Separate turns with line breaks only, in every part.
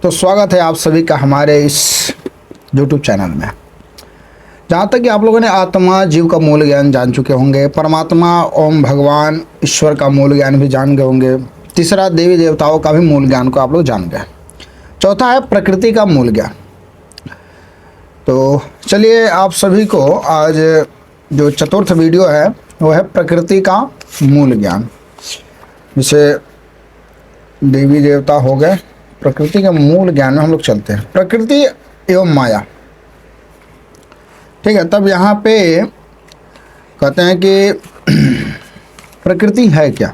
तो स्वागत है आप सभी का हमारे इस YouTube चैनल में। जहाँ तक कि आप लोगों ने आत्मा जीव का मूल ज्ञान जान चुके होंगे, परमात्मा ओम भगवान ईश्वर का मूल ज्ञान भी जान गए होंगे, तीसरा देवी देवताओं का भी मूल ज्ञान को आप लोग जान गए, चौथा है प्रकृति का मूल ज्ञान। तो चलिए आप सभी को आज जो चतुर्थ वीडियो है वो है प्रकृति का मूल ज्ञान। जिसे देवी देवता हो गए, प्रकृति के मूल ज्ञान में हम लोग चलते हैं। प्रकृति एवं माया, ठीक है। तब यहाँ पे कहते हैं कि प्रकृति है क्या।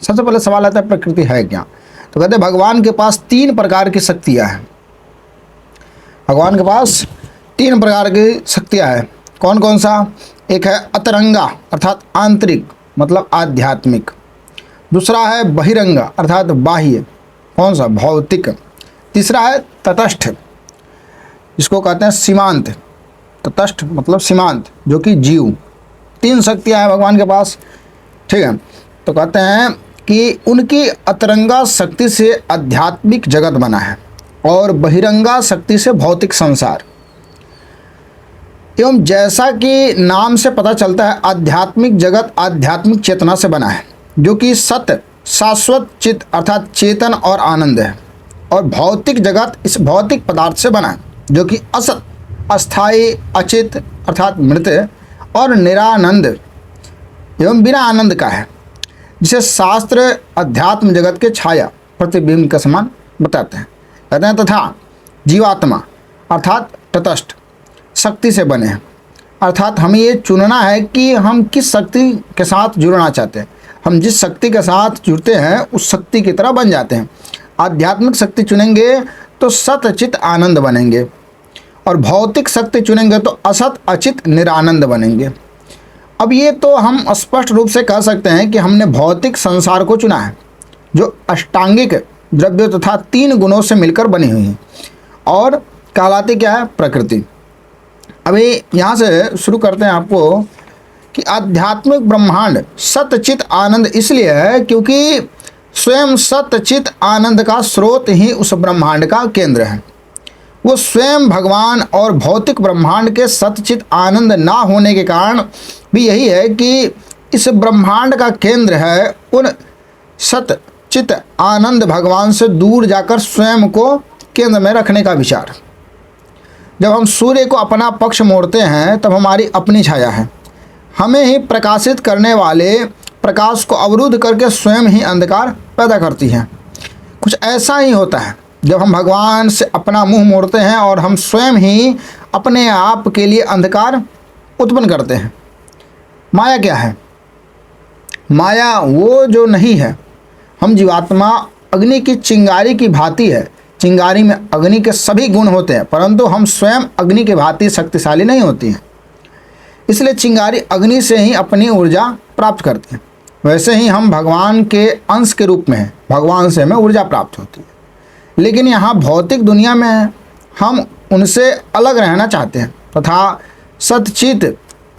सबसे पहले सवाल आता है प्रकृति है क्या। तो कहते हैं भगवान के पास 3 प्रकार की शक्तियाँ हैं। भगवान के पास 3 प्रकार की शक्तियाँ हैं। कौन कौन सा? एक है अतरंगा अर्थात आंतरिक मतलब आध्यात्मिक। दूसरा है बहिरंगा अर्थात बाह्य, कौन सा? भौतिक। तीसरा है तटस्थ, इसको कहते हैं सीमांत। तटस्थ मतलब सीमांत, जो कि जीव। 3 शक्तियाँ हैं भगवान के पास, ठीक है। तो कहते हैं कि उनकी अतरंगा शक्ति से आध्यात्मिक जगत बना है और बहिरंगा शक्ति से भौतिक संसार। एवं जैसा कि नाम से पता चलता है, आध्यात्मिक जगत आध्यात्मिक चेतना से बना है, जो कि सत्य शाश्वत चित्त अर्थात चेतन और आनंद है। और भौतिक जगत इस भौतिक पदार्थ से बना है, जो कि असत अस्थायी अचित अर्थात मृत और निरानंद एवं बिना आनंद का है, जिसे शास्त्र अध्यात्म जगत के छाया प्रतिबिंब के समान बताते हैं। कहते हैं तथा जीवात्मा अर्थात तटस्थ शक्ति से बने हैं। अर्थात हमें ये चुनना है कि हम किस शक्ति के साथ जुड़ना चाहते हैं। हम जिस शक्ति के साथ जुड़ते हैं उस शक्ति की तरह बन जाते हैं। आध्यात्मिक शक्ति चुनेंगे तो सत चित आनंद बनेंगे, और भौतिक शक्ति चुनेंगे तो असत अचित निरानंद बनेंगे। अब ये तो हम स्पष्ट रूप से कह सकते हैं कि हमने भौतिक संसार को चुना है, जो अष्टांगिक द्रव्य तथा 3 गुणों से मिलकर बनी हुई है और कहलाती क्या है? प्रकृति। अभी यहाँ से शुरू करते हैं आपको कि आध्यात्मिक ब्रह्मांड सतचित आनंद इसलिए है क्योंकि स्वयं सतचित आनंद का स्रोत ही उस ब्रह्मांड का केंद्र है। वो स्वयं भगवान और भौतिक ब्रह्मांड के सतचित आनंद ना होने के कारण भी यही है कि इस ब्रह्मांड का केंद्र है उन सतचित आनंद भगवान से दूर जाकर स्वयं को केंद्र में रखने का विचार। जब हम सूर्य को अपना पक्ष मोड़ते हैं तब हमारी अपनी छाया है हमें ही प्रकाशित करने वाले प्रकाश को अवरुद्ध करके स्वयं ही अंधकार पैदा करती है। कुछ ऐसा ही होता है जब हम भगवान से अपना मुंह मोड़ते हैं और हम स्वयं ही अपने आप के लिए अंधकार उत्पन्न करते हैं। माया क्या है? माया वो जो नहीं है। हम जीवात्मा अग्नि की चिंगारी की भांति है। चिंगारी में अग्नि के सभी गुण होते हैं, परंतु हम स्वयं अग्नि के भांति शक्तिशाली नहीं होती हैं। इसलिए चिंगारी अग्नि से ही अपनी ऊर्जा प्राप्त करती है। वैसे ही हम भगवान के अंश के रूप में हैं, भगवान से हमें ऊर्जा प्राप्त होती है। लेकिन यहाँ भौतिक दुनिया में हम उनसे अलग रहना चाहते हैं तथा सतचित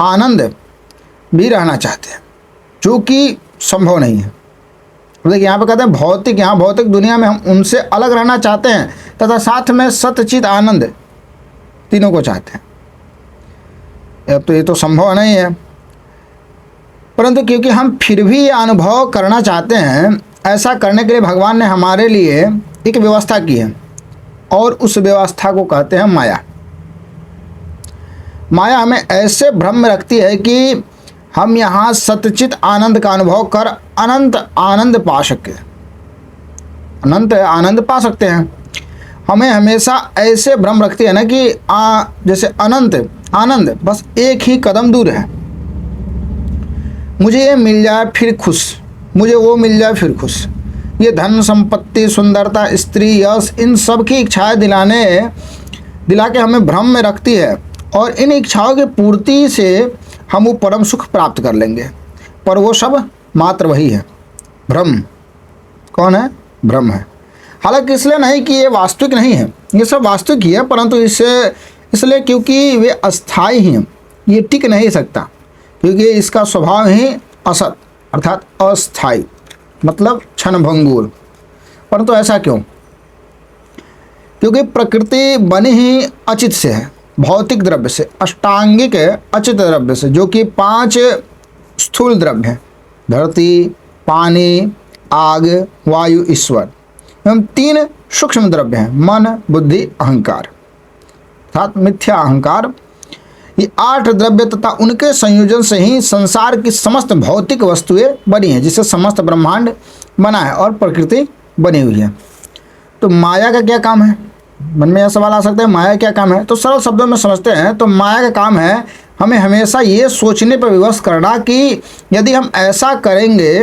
आनंद भी रहना चाहते हैं, जो कि संभव नहीं है। देखिए यहाँ पे कहते हैं भौतिक, यहाँ भौतिक दुनिया में हम उनसे अलग रहना चाहते हैं तथा साथ में सतचित आनंद तीनों को चाहते हैं। अब तो ये तो संभव नहीं है, परंतु क्योंकि हम फिर भी ये अनुभव करना चाहते हैं, ऐसा करने के लिए भगवान ने हमारे लिए एक व्यवस्था की है और उस व्यवस्था को कहते हैं माया। माया हमें ऐसे भ्रम में रखती है कि हम यहाँ सतचित आनंद का अनुभव कर अनंत आनंद पा सके, अनंत आनंद पा सकते हैं। हमें हमेशा ऐसे भ्रम रखती है ना कि जैसे अनंत आनंद बस एक ही कदम दूर है। मुझे ये मिल जाए फिर खुश, मुझे वो मिल जाए फिर खुश। ये धन संपत्ति सुंदरता स्त्री यश इन सब की इच्छाएं दिला के हमें भ्रम में रखती है, और इन इच्छाओं की पूर्ति से हम वो परम सुख प्राप्त कर लेंगे। पर वो सब मात्र वही है, भ्रम। कौन है? भ्रम है। हालांकि इसलिए नहीं कि ये वास्तविक नहीं है, ये सब वास्तविक ही है, परंतु इसलिए क्योंकि वे अस्थायी हैं, ये टिक नहीं सकता, क्योंकि इसका स्वभाव ही असत अर्थात अस्थायी मतलब क्षणभंगुर। परंतु ऐसा क्यों? क्योंकि प्रकृति बनी ही अचित से है, भौतिक द्रव्य से, अष्टांगिक अचित द्रव्य से, जो कि 5 स्थूल द्रव्य हैं, धरती, पानी, आग, वायु, ईश्वर, एवं 3 सूक्ष्म द्रव्य हैं, मन, बुद्धि, अहंकार अर्थात मिथ्या अहंकार। ये 8 द्रव्य तथा उनके संयोजन से ही संसार की समस्त भौतिक वस्तुएं बनी हैं, जिससे समस्त ब्रह्मांड बना है और प्रकृति बनी हुई है। तो माया का क्या काम है? मन में यह सवाल आ सकता है, माया क्या काम है? तो सरल शब्दों में समझते हैं तो माया का काम है हमें हमेशा ये सोचने पर विवश करना कि यदि हम ऐसा करेंगे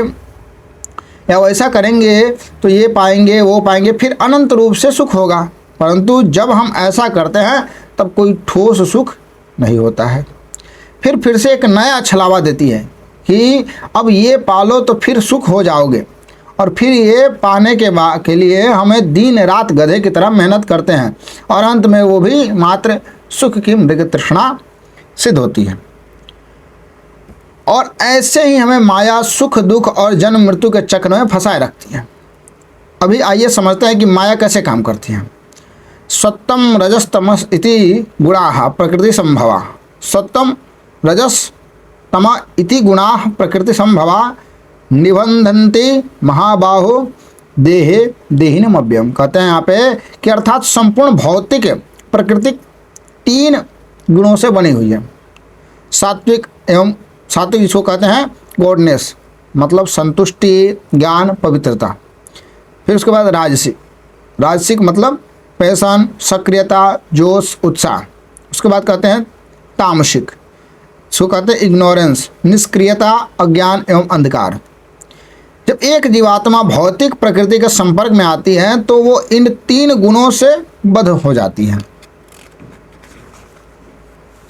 या वैसा करेंगे तो ये पाएंगे, वो पाएंगे, फिर अनंत रूप से सुख होगा। परंतु जब हम ऐसा करते हैं तब कोई ठोस सुख नहीं होता है। फिर से एक नया छलावा देती है कि अब ये पालो तो फिर सुख हो जाओगे, और फिर ये पाने के लिए हमें दिन रात गधे की तरह मेहनत करते हैं, और अंत में वो भी मात्र सुख की मृग तृष्णा सिद्ध होती है। और ऐसे ही हमें माया सुख दुख और जन्म मृत्यु के चक्र में फंसाए रखती है। अभी आइए समझते हैं कि माया कैसे काम करती है। सत्तम रजस तमस इति गुणाः प्रकृति संभवा, सत्तम रजस तम इति गुणाः प्रकृति संभवा निबंधन्ति महाबाहो देहे देहिनमव्यम। कहते हैं यहाँ पे कि अर्थात संपूर्ण भौतिक प्रकृतिक 3 गुणों से बनी हुई है। सात्विक एवं सात्विक जिसको कहते हैं गॉडनेस, मतलब संतुष्टि, ज्ञान, पवित्रता। फिर उसके बाद राजसिक, राजसिक मतलब पैशन, सक्रियता, जोश, उत्साह। उसके बाद कहते हैं तामसिक, इसको कहते हैं इग्नोरेंस, निष्क्रियता, अज्ञान एवं अंधकार। जब एक जीवात्मा भौतिक प्रकृति के संपर्क में आती है तो वो इन 3 गुणों से बद्ध हो जाती है।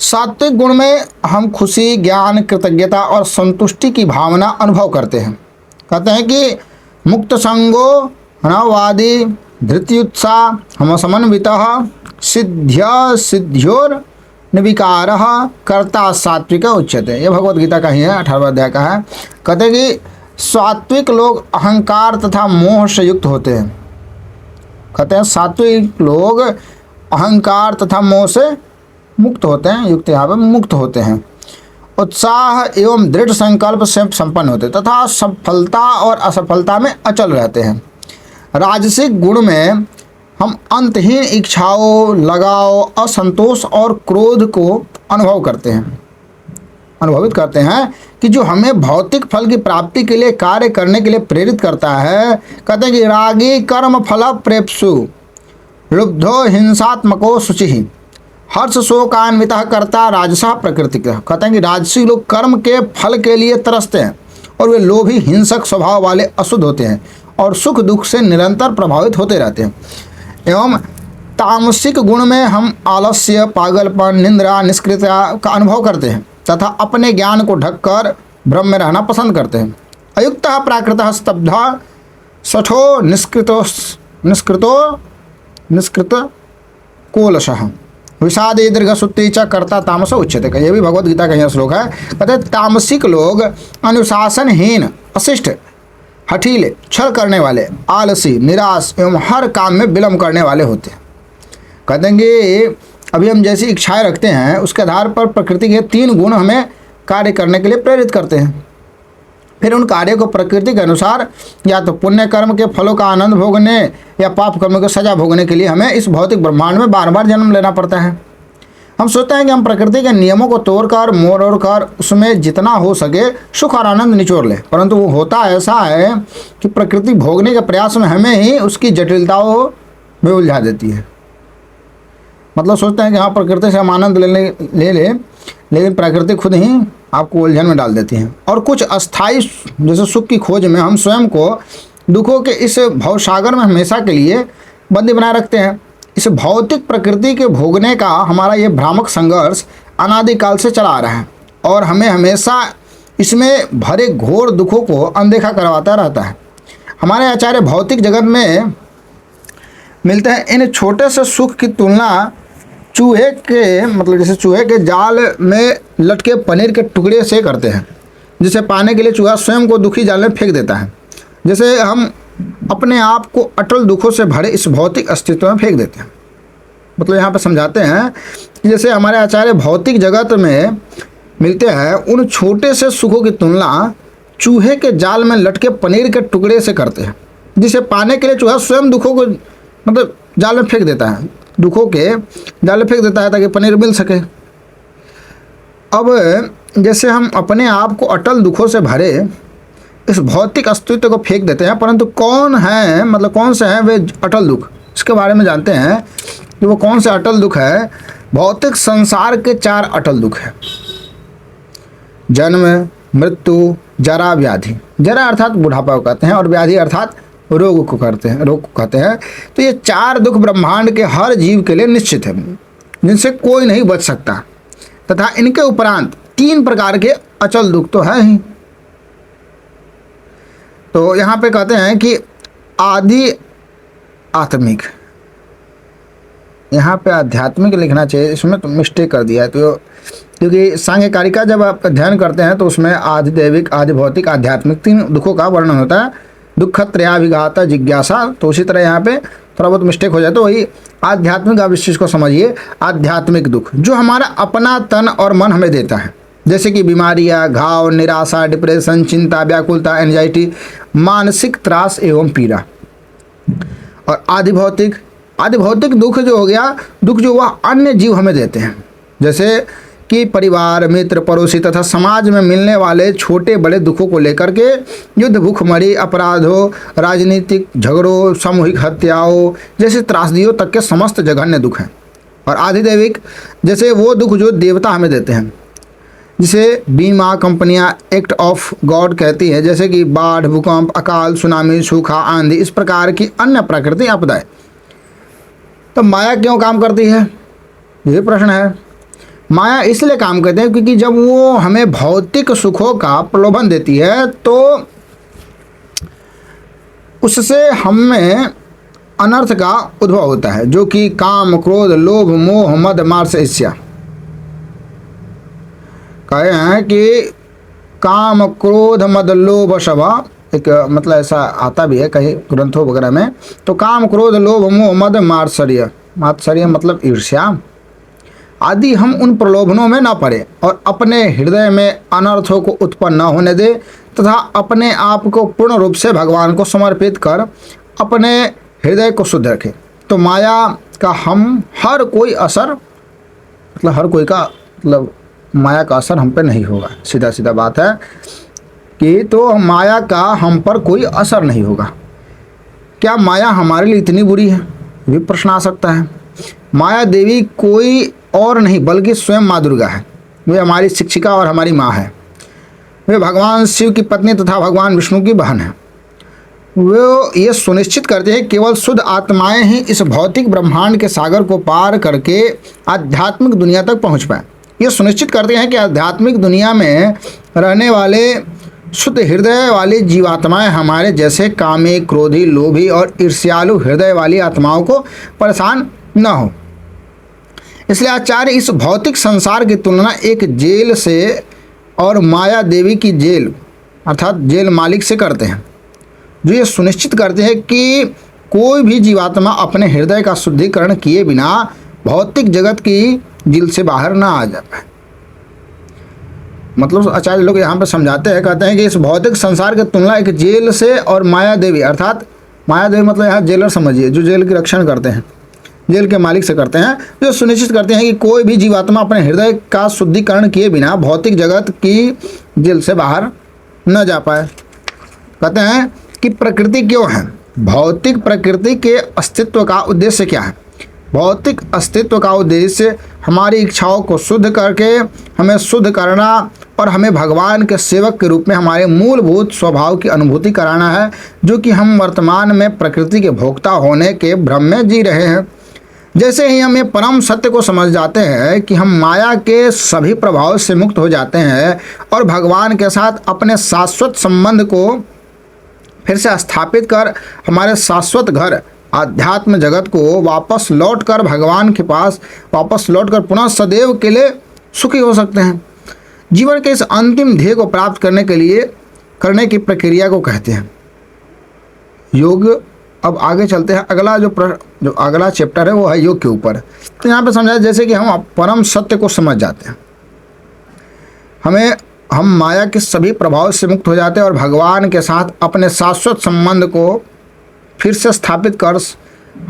सात्विक गुण में हम खुशी, ज्ञान, कृतज्ञता और संतुष्टि की भावना अनुभव करते हैं। कहते हैं कि मुक्त संगो अनवादी धृत्युत्साह हम समन्वितः सिद्ध्य सिद्ध्योर निर्विकारः कर्ता सात्विक उच्यते। ये भगवद गीता का ही है, 18वां अध्याय का है। कहते हैं कि सात्विक लोग अहंकार तथा मोह से युक्त होते हैं। कहते हैं सात्विक लोग अहंकार तथा मोह से मुक्त होते हैं, युक्त यहाँ पे मुक्त होते हैं, उत्साह एवं दृढ़ संकल्प से संपन्न होते हैं तथा सफलता और असफलता में अचल रहते हैं। राजसिक गुण में हम अंतहीन इच्छाओं, लगाव, असंतोष और क्रोध को अनुभवित करते हैं कि जो हमें भौतिक फल की प्राप्ति के लिए कार्य करने के लिए प्रेरित करता है। कहते हैं कि रागी कर्म फल प्रेप्सु लुब्धो हिंसात्मको शुचि हर्ष शोकान्वित करता राजसा प्रकृति का। कहते हैं कि राजसी लोग कर्म के फल के लिए तरसते हैं और वे लोभी हिंसक स्वभाव वाले अशुद्ध होते हैं और सुख दुख से निरंतर प्रभावित होते रहते हैं। एवं तामसिक गुण में हम आलस्य, पागलपन, निंद्रा, निष्क्रियता का अनुभव करते हैं तथा अपने ज्ञान को ढककर भ्रम में रहना पसंद करते हैं। अयुक्तः प्राकृतः स्तब्धः सठो निष्कृत कोलशः विषादे दीर्घसुत्ति च कर्ता तामस उच्यते का। यह भी भगवद गीता का यह श्लोक है। कहते हैं तामसिक लोग अनुशासनहीन, अशिष्ट, हठीले, छल करने वाले, आलसी, निराश एवं हर काम में विलम्ब करने वाले होते हैं। कहते हैं कि अभी हम जैसी इच्छाएं रखते हैं उसके आधार पर प्रकृति के 3 गुण हमें कार्य करने के लिए प्रेरित करते हैं। फिर उन कार्यों को प्रकृति के अनुसार या तो पुण्य कर्म के फलों का आनंद भोगने या पाप कर्म की सजा भोगने के लिए हमें इस भौतिक ब्रह्मांड में बार बार जन्म लेना पड़ता है। हम सोचते हैं कि हम प्रकृति के नियमों को तोड़कर मोड़ उसमें जितना हो सके सुख और आनंद निचोड़ ले, परंतु वो होता ऐसा है कि प्रकृति भोगने के प्रयास में हमें ही उसकी जटिलताओं में उलझा देती है। मतलब सोचते हैं कि हाँ प्रकृति से हम आनंद ले लेकिन प्रकृति खुद ही आपको उलझन में डाल देती है। और कुछ अस्थाई जैसे सुख की खोज में हम स्वयं को दुखों के इस भवसागर में हमेशा के लिए बंदी बनाए रखते हैं। इस भौतिक प्रकृति के भोगने का हमारा ये भ्रामक संघर्ष अनादिकाल से चला आ रहा है और हमें हमेशा इसमें भरे घोर दुखों को अनदेखा करवाता रहता है। हमारे आचार्य भौतिक जगत में मिलते हैं इन छोटे से सुख की तुलना चूहे के, मतलब जैसे चूहे के जाल में लटके पनीर के टुकड़े से करते हैं, जिसे पाने के लिए चूहा स्वयं को दुखी जाल में फेंक देता है। जैसे हम अपने आप को अटल दुखों से भरे इस भौतिक अस्तित्व में फेंक देते हैं। मतलब यहाँ पे समझाते हैं कि जैसे हमारे आचार्य भौतिक जगत में मिलते हैं उन छोटे से सुखों की तुलना चूहे के जाल में लटके पनीर के टुकड़े से करते हैं, जिसे पाने के लिए चूहा स्वयं दुखों को मतलब जाल में फेंक देता है, दुखों के जाल में फेंक देता है ताकि पनीर मिल सके। अब जैसे हम अपने आप को अटल दुखों से भरे इस भौतिक अस्तित्व को फेंक देते हैं, परंतु कौन है मतलब कौन से हैं वे अटल दुख, इसके बारे में जानते हैं कि वो कौन से अटल दुख है। भौतिक संसार के 4 अटल दुख हैं, जन्म, मृत्यु, जरा, व्याधि। जरा अर्थात बुढ़ापा को कहते हैं और व्याधि अर्थात रोग को कहते हैं। तो ये 4 दुख ब्रह्मांड के हर जीव के लिए निश्चित है, जिनसे कोई नहीं बच सकता, तथा इनके उपरांत 3 प्रकार के अचल दुख तो है ही। तो यहाँ पे कहते हैं कि आदि आत्मिक, यहाँ पे आध्यात्मिक लिखना चाहिए, इसमें तो मिस्टेक कर दिया है। तो क्योंकि सांख्य कारिका जब आप अध्ययन करते हैं तो उसमें आदि दैविक, आदि भौतिक, आध्यात्मिक 3 दुखों का वर्णन होता है। दुख त्रयाभिघात जिज्ञासा, तो उसी तरह यहाँ पे थोड़ा बहुत मिस्टेक हो जाए तो वही आध्यात्मिक, आप इस चीज़ को समझिए। आध्यात्मिक दुख जो हमारा अपना तन और मन हमें देता है, जैसे कि बीमारियाँ, घाव, निराशा, डिप्रेशन, चिंता, व्याकुलता, एंजाइटी, मानसिक त्रास एवं पीड़ा। और आदि भौतिक दुख जो हो गया, दुख जो वह अन्य जीव हमें देते हैं, जैसे कि परिवार, मित्र, पड़ोसी तथा समाज में मिलने वाले छोटे बड़े दुखों को लेकर के युद्ध, भूखमरी, अपराधों, राजनीतिक झगड़ों, सामूहिक हत्याओं जैसे त्रासदियों तक के समस्त जघन्य दुख हैं। और आधिदैविक जैसे वो दुख जो देवता हमें देते हैं, जिसे बीमा कंपनियां एक्ट ऑफ गॉड कहती है, जैसे कि बाढ़, भूकंप, अकाल, सुनामी, सूखा, आंधी, इस प्रकार की अन्य प्राकृतिक आपदाएं। तो माया क्यों काम करती है, ये प्रश्न है। माया इसलिए काम करते हैं क्योंकि जब वो हमें भौतिक सुखों का प्रलोभन देती है तो उससे हमें अनर्थ का उद्भव होता है, जो कि काम, क्रोध, लोभ, मोह, मद, मात्सर्य, ईर्ष्या। कहे हैं कि काम, क्रोध, मद, लोभ, शवा, एक मतलब ऐसा आता भी है कहीं ग्रंथों वगैरह में। तो काम, क्रोध, लोभ, मोह, मद, मात्सर्य मतलब ईर्ष्या आदि हम उन प्रलोभनों में न पड़े और अपने हृदय में अनर्थों को उत्पन्न न होने दे, तथा अपने आप को पूर्ण रूप से भगवान को समर्पित कर अपने हृदय को शुद्ध रखें। तो माया का हम हर कोई असर मतलब हर कोई का मतलब माया का असर हम पर नहीं होगा, सीधा सीधा बात है कि तो माया का हम पर कोई असर नहीं होगा। क्या माया हमारे लिए इतनी बुरी है, भी प्रश्न आ सकता है। माया देवी कोई और नहीं बल्कि स्वयं माँ दुर्गा है। वे हमारी शिक्षिका और हमारी माँ है। वे भगवान शिव की पत्नी तथा भगवान विष्णु की बहन है। वो ये सुनिश्चित करते हैं केवल शुद्ध आत्माएं ही इस भौतिक ब्रह्मांड के सागर को पार करके आध्यात्मिक दुनिया तक पहुंच पाए। ये सुनिश्चित करते हैं कि आध्यात्मिक दुनिया में रहने वाले शुद्ध हृदय वाली जीवात्माएं हमारे जैसे कामी, क्रोधी, लोभी और ईर्ष्यालु हृदय वाली आत्माओं को परेशान न हो। इसलिए आचार्य इस भौतिक संसार की तुलना एक जेल से और माया देवी की जेल अर्थात जेल मालिक से करते हैं, जो ये सुनिश्चित करते हैं कि कोई भी जीवात्मा अपने हृदय का शुद्धिकरण किए बिना भौतिक जगत की जेल से बाहर ना आ जाए। मतलब आचार्य लोग यहाँ पर समझाते हैं, कहते हैं कि इस भौतिक संसार की तुलना एक जेल से और माया देवी अर्थात माया देवी मतलब यहाँ जेलर समझिए, जो जेल की रक्षण करते हैं, जेल के मालिक से करते हैं, जो सुनिश्चित करते हैं कि कोई भी जीवात्मा अपने हृदय का शुद्धिकरण किए बिना भौतिक जगत की जेल से बाहर न जा पाए। कहते हैं कि प्रकृति क्यों है, भौतिक प्रकृति के अस्तित्व का उद्देश्य क्या है। भौतिक अस्तित्व का उद्देश्य हमारी इच्छाओं को शुद्ध करके हमें शुद्ध करना और हमें भगवान के सेवक के रूप में हमारे मूलभूत स्वभाव की अनुभूति कराना है, जो कि हम वर्तमान में प्रकृति के भोक्ता होने के भ्रम में जी रहे हैं। जैसे ही हम ये परम सत्य को समझ जाते हैं कि हम माया के सभी प्रभाव से मुक्त हो जाते हैं और भगवान के साथ अपने शाश्वत संबंध को फिर से स्थापित कर हमारे शाश्वत घर आध्यात्म जगत को वापस लौटकर भगवान के पास वापस लौटकर पुनः सदैव के लिए सुखी हो सकते हैं। जीवन के इस अंतिम ध्येय को प्राप्त करने के लिए करने की प्रक्रिया को कहते हैं योग अब आगे चलते हैं। अगला जो अगला चैप्टर है वो है योग के ऊपर। तो यहाँ पे समझाया जैसे कि हम परम सत्य को समझ जाते हैं, हम माया के सभी प्रभाव से मुक्त हो जाते हैं और भगवान के साथ अपने शाश्वत संबंध को फिर से स्थापित कर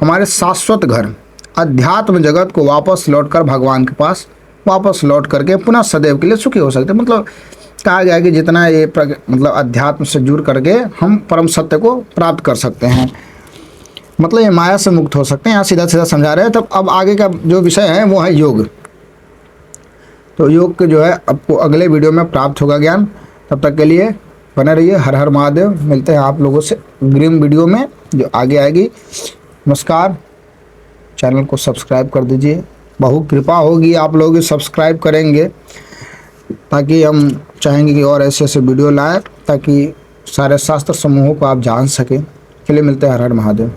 हमारे शाश्वत घर अध्यात्म जगत को वापस लौटकर भगवान के पास वापस लौट करके पुनः सदैव के लिए सुखी हो सकते हैं। मतलब कहा गया कि जितना ये मतलब अध्यात्म से जुड़ करके हम परम सत्य को प्राप्त कर सकते हैं, मतलब ये माया से मुक्त हो सकते हैं। यहाँ सीधा सीधा समझा रहे हैं। तब अब आगे का जो विषय है वो है योग। तो योग के जो है आपको अगले वीडियो में प्राप्त होगा ज्ञान। तब तक के लिए बने रहिए। हर हर महादेव। मिलते हैं आप लोगों से अग्रिम वीडियो में जो आगे आएगी। नमस्कार। चैनल को सब्सक्राइब कर दीजिए, बहुत कृपा होगी आप लोग सब्सक्राइब करेंगे, ताकि हम चाहेंगे कि और ऐसे ऐसे वीडियो लाएं ताकि सारे शास्त्र समूहों को आप जान सकें। चलिए मिलते हैं। हर हर महादेव।